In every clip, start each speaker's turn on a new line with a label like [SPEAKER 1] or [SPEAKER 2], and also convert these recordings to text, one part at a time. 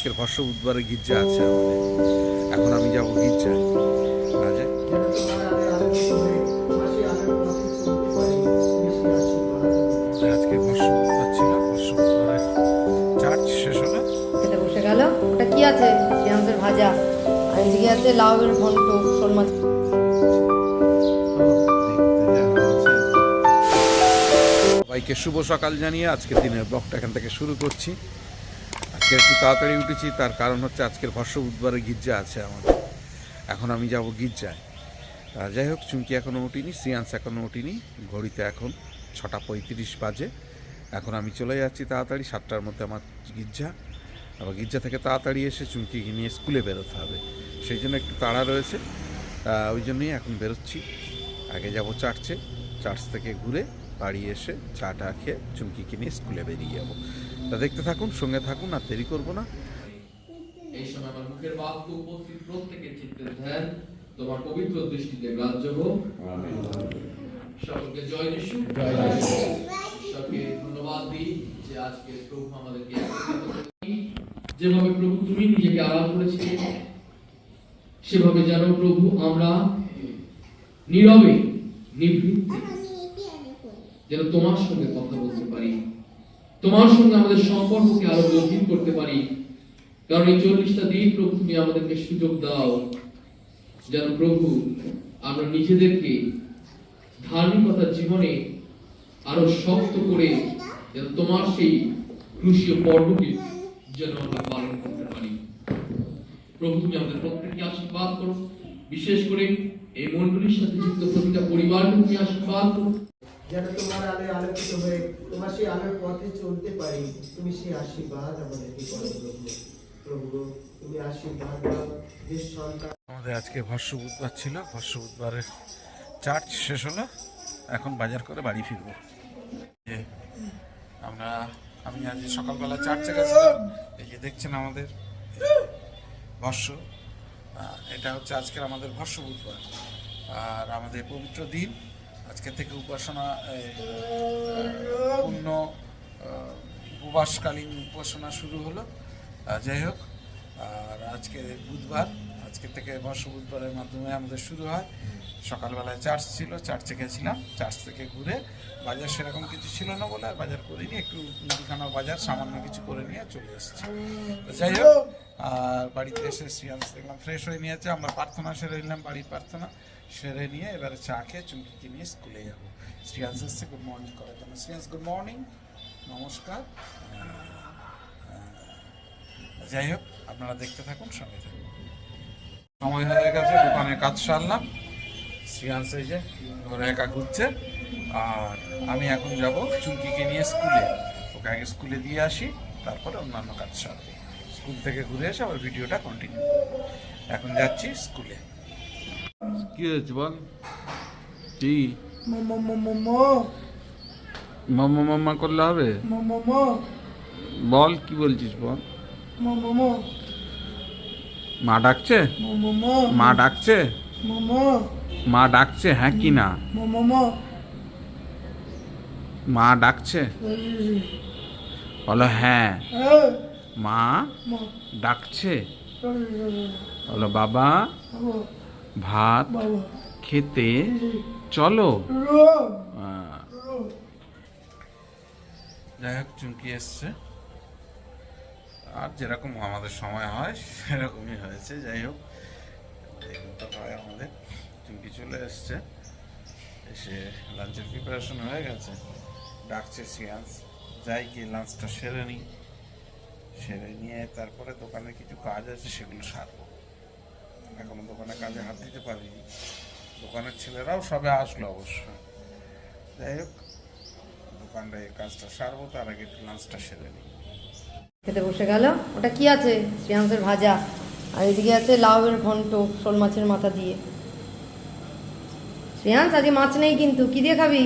[SPEAKER 1] আজকের ভর্ষ বুধবারে গির্জা আছে আমাদের। এখন আমি যাবো গির্জায়। আজকে ভর্ষ বুধবার ছিল, ভর্ষ বুধবারের চার্চ শেষ হলো।
[SPEAKER 2] খেতে বসে গেল। ওটা কি আছে? পেঁয়াজের ভাজা, আর এদিকে আছে লাউয়ের ঘন্ট, শোল মাছ।
[SPEAKER 1] সবাইকে শুভ সকাল জানিয়ে আজকের দিনের ব্লগটা এখান থেকে শুরু করছি। আজকে একটু তাড়াতাড়ি উঠেছি, তার কারণ হচ্ছে আজকের ভর্ষ বুধবারে গির্জা আছে আমাদের। এখন আমি যাব গির্জায়। যাই হোক, চুমকি এখনও উঠিনি, শ্রিয়াংশ এখনও উঠিনি। ঘড়িতে এখন 6:35 বাজে। এখন আমি চলে যাচ্ছি তাড়াতাড়ি, 7টার মধ্যে আমার গির্জা। আবার গির্জা থেকে তাড়াতাড়ি এসে চুমকিকে নিয়ে স্কুলে বেরোতে হবে, সেই জন্য একটু তাড়া রয়েছে। ওই জন্যই এখন বেরোচ্ছি। আগে যাব চার্চে, চার্চ থেকে ঘুরে বাড়ি এসে চাটা খেয়ে চুমকিকে নিয়ে স্কুলে বেরিয়ে যাবো। তা দেখতে থাকুন, সঙ্গে থাকুন, আর দেরি করবো না।
[SPEAKER 3] এই সময় আমার মুখের বাক্য উপস্থিত প্রত্যেকের চিত্তে ধ্যান তোমার পবিত্র দৃষ্টিতে গ্রাহ্য হোক। আমিন। সকলকে জয় যিশু। ঈশ্বরকে ধন্যবাদ দিই যে আজকে প্রভু আমাদেরকে যেভাবে প্রভু তুমি নিজেকে আড়াল করেছিলে, সেভাবে যেন প্রভু আমরা নীরবে নিভৃতে যেন তোমার সঙ্গে কথা বলতে পারি, তোমার সঙ্গে আমাদের সম্পর্ককে আরো গভীর করতে পারি। কারণ এই 40টা দিন প্রভু তুমি আমাদেরকে সুযোগ দাও যেন প্রভু আমরা নিজেদেরকে ধার্মিকতার জীবনে আরো শক্ত করে যেন তোমার সেই ক্রুশীয় পর্বকে যেন আমরা পালন করতে পারি। প্রভু তুমি আমাদের প্রত্যেককে আশীর্বাদ করো, বিশেষ করে এই মণ্ডলীর সাথে যুক্ত প্রতিটা পরিবারকে তুমি আশীর্বাদ করো,
[SPEAKER 4] যেন তোমার আলোয় আলোকিত হয়ে তোমার সেই আলোর পথে চলতে পারি। তুমি সেই আশীর্বাদ আমাদেরকে করো প্রভু। প্রভু তুমি আশীর্বাদ দাও যে সন্তান।
[SPEAKER 1] আমাদের আজকে ভর্ষ বুধবার ছিল, ভর্ষ বুধবারের চার্চ শেষ হলো। এখন বাজার করে বাড়ি ফিরবো। আমি আজ সকালবেলা চার্চে গেছিলাম। এই যে দেখছেন আমাদের ভর্ষ, এটা হচ্ছে আজকের আমাদের ভর্ষ বুধবার। আর আমাদের পবিত্র দিন, আজকে থেকে উপাসনা পূর্ণ উপবাসকালীন উপাসনা শুরু হলো। যাই হোক, আর আজকে বুধবার, আজকে থেকে ভর্ষ বুধবারের মাধ্যমে আমাদের শুরু হয়। সকালবেলায় চার্চ ছিল, চার্চে গেছিলাম। চার্চ থেকে ঘুরে বাজার সেরকম কিছু ছিল না বলে আর বাজার করিনি, একটু মুদিখানা বাজার সামান্য কিছু করে নিয়ে চলে এসেছি। যাই হোক, আর বাড়িতে এসে শ্রিয়াংশ দেখলাম ফ্রেশ হয়ে নিয়েছে। আমরা প্রার্থনা সেরে নিলাম, বাড়ির প্রার্থনা সেরে নিয়ে এবারে চা খেয়ে চুমকিকে নিয়ে স্কুলে যাবো। শ্রিয়াংশ এসছে গুড মর্নিং করার জন্য। শ্রিয়াংশ গুড মর্নিং, নমস্কার। যাই হোক, আপনারা দেখতে থাকুন, সঙ্গে থাকুন। সময় হয়ে গেছে, দোকানে কাজ সারলাম। শ্রিয়াংশ এই যে ঘরে একা ঘুরছে, আর আমি এখন যাব চুমকিকে নিয়ে স্কুলে। ওকে আগে স্কুলে দিয়ে আসি, তারপরে অন্যান্য কাজ সারবো। স্কুল থেকে ঘুরে এসে আবার ভিডিওটা কন্টিনিউ করবো। এখন যাচ্ছি স্কুলে। কি হয়েছে বল? কি মাম্মা মাম্মা করলে হবে? বল, কি বলছিস বল। মা ডাকছে? মা ডাকছে? মা ডাকছে? হ্যাঁ কি না? মা ডাকছে? বলো হ্যাঁ। মা ডাকছে? বলো বাবা ভাত খেতে চলো। যাই হোক, চুমকি এসছে, আর যেরকম আমাদের সময় হয় সেরকমই হয়েছে। যাই হোক, দেখুন তো হয় আমাদের চুমকি চলে এসছে, এসে লাঞ্চের প্রিপারেশন হয়ে গেছে। ডাকছে শ্রিয়াংশ, যাই গিয়ে লাঞ্চটা সেরে নিই। সেরে নিয়ে তারপরে দোকানে কিছু কাজ আছে, সেগুলো সারবো। এখনো দোকানে কাজে হাত দিতে পারিনি, দোকানের ছেলেরাও সবে আসলো অবশ্য। যাই হোক, দোকানটা এই কাজটা সারবো, তার আগে একটু লাঞ্চটা সেরে নিই।
[SPEAKER 2] খেতে বসে গেল। ওটা কি আছে? পেঁয়াজের ভাজা, আর এদিকে আছে লাউয়ের ঘন্ট, শোল মাছের মাথা দিয়ে। শ্রেয়াংশ, আজকে মাছ নেই কিন্তু, কি দিয়ে খাবি?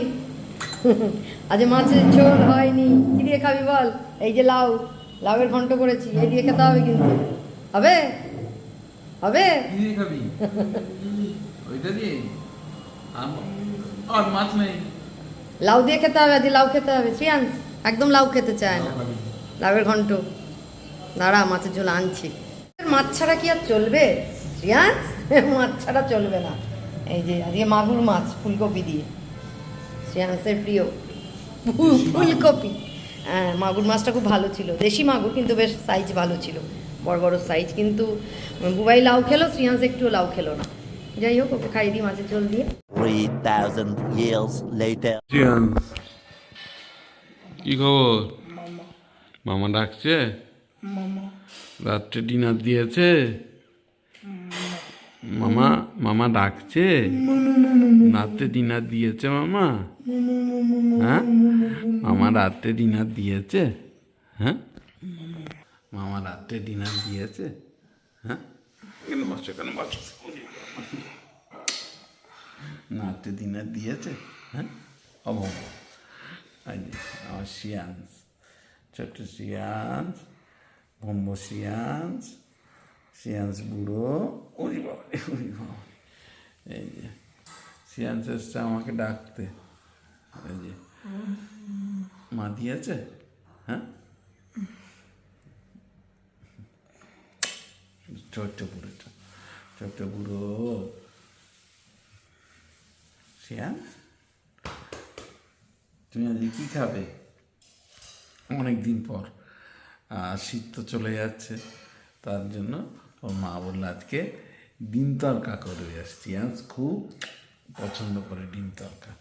[SPEAKER 2] আজকে মাছের ঝোল হয়নি, কি দিয়ে খাবি বল? এই যে লাউয়ের ঘন্ট করেছি, এই দিয়ে খেতে হবে কিন্তু। হবে হবে?
[SPEAKER 1] কি দিয়ে খাবি? ওইটা দিয়ে? আর মাছ নেই।
[SPEAKER 2] লাউ দিয়ে খেতে হবে, আজকে লাউ খেতে হবে। শ্রেয়াংশ একদম লাউ খেতে চায় না, লাউয়ের ঘন্ট। দাঁড়া মাছের ঝোল আনছি। মাছ ছাড়া কি আর চলবে শ্রিয়াংশ? মাছ ছাড়া চলবে না। এই যে আজকে মাগুর মাছ ফুলকপি দিয়ে, শ্রিয়াংশের প্রিয় ফুলকপি। হ্যাঁ, মাগুর মাছটা খুব ভালো ছিল, দেশি মাগুর, কিন্তু বেশ সাইজ ভালো ছিল, বড় বড় সাইজ। কিন্তু বুবাই লাউ খেলো, শ্রিয়াংশ একটুও লাউ খেলো না। যাই হোক, ওকে খাইয়ে দিই মাছের ঝোল দিয়ে।
[SPEAKER 5] 3,000 years later.
[SPEAKER 1] কি খবর? মামা ডাকছে? রাত্রে ডিনার দিয়েছে? মামা মামা ডাকছে? রাত্রে ডিনার দিয়েছে মামা? হ্যাঁ, মামা রাত্রে ডিনার দিয়েছে? হ্যাঁ, মামা রাত্রে ডিনার দিয়েছে? হ্যাঁ, কেন বসছো, কেন বসছো? রাত্রে ডিনার দিয়েছে? হ্যাঁ, আমার শ্রিয়াংশ, ছোট্ট শ্রিয়াংশ, ভম্ব শ্রিয়াংশ, শ্রিয়াংশ বুড়ো। ওই বাবা, ওই বাবা, এই যে শ্রিয়াংশ এসছে আমাকে ডাকতে। এই যে মা দিয়েছে? হ্যাঁ, ছোট্ট বুড়ো, ছোট্ট বুড়ো শ্রিয়াংশ, তুমি আজকে কী খাবে? অনেক দিন পর, শীত তো চলে যাচ্ছে, তার জন্য ওর মা বললো আজকে ডিম তরকা করবে। শ্রিয়াংশ খুব পছন্দ করে ডিম তরকা,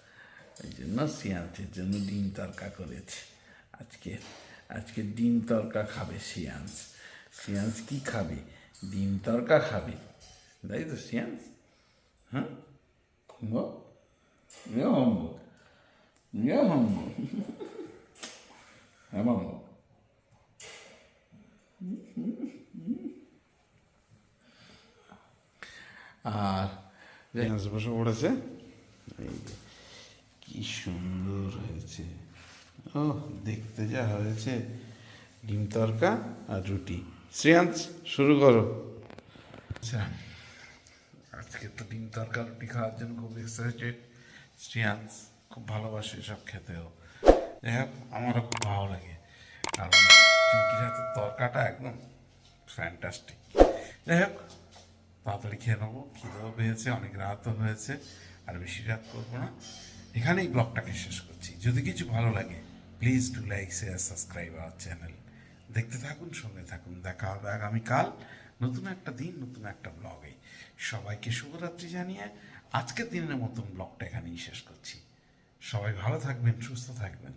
[SPEAKER 1] এই জন্য শ্রিয়াংশের জন্য ডিম তরকা করেছে। আজকে ডিম তরকা খাবে শ্রিয়াংশ। শ্রিয়াংশ কী খাবে? ডিম তরকা খাবে, তাই তো শ্রিয়াংশ? হ্যাঁ, আর বসে পড়েছে। এই যে কি সুন্দর হয়েছে, ও দেখতে যা হয়েছে। ডিম তরকা আর রুটি। শ্রেয়াংশ শুরু করো। আচ্ছা, আজকে তো ডিম তরকা রুটি খাওয়ার জন্য খুব এক্সাইটেড। শ্রেয়াংশ খুব ভালোবাসে এসব খেতেও। যাই হোক, আমারও খুব ভালো লাগে, কারণ চুমকির হাতের তরকাটা একদম ফ্যান্টাস্টিক। যাই হোক, তাড়াতাড়ি খেয়ে নেবো, খিদেও পেয়েছে, অনেক রাতও হয়েছে, আর বেশি রাত করবো না। এখানেই ব্লগটাকে শেষ করছি। যদি কিছু ভালো লাগে, please do like, share, subscribe our channel. দেখতে থাকুন, সঙ্গে থাকুন। দেখা হবে আগামীকাল নতুন একটা দিন, নতুন একটা ব্লগে। সবাইকে শুভরাত্রি জানিয়ে আজকের দিনের মতন ব্লগটা এখানেই শেষ করছি। সবাই ভালো থাকবেন, সুস্থ থাকবেন।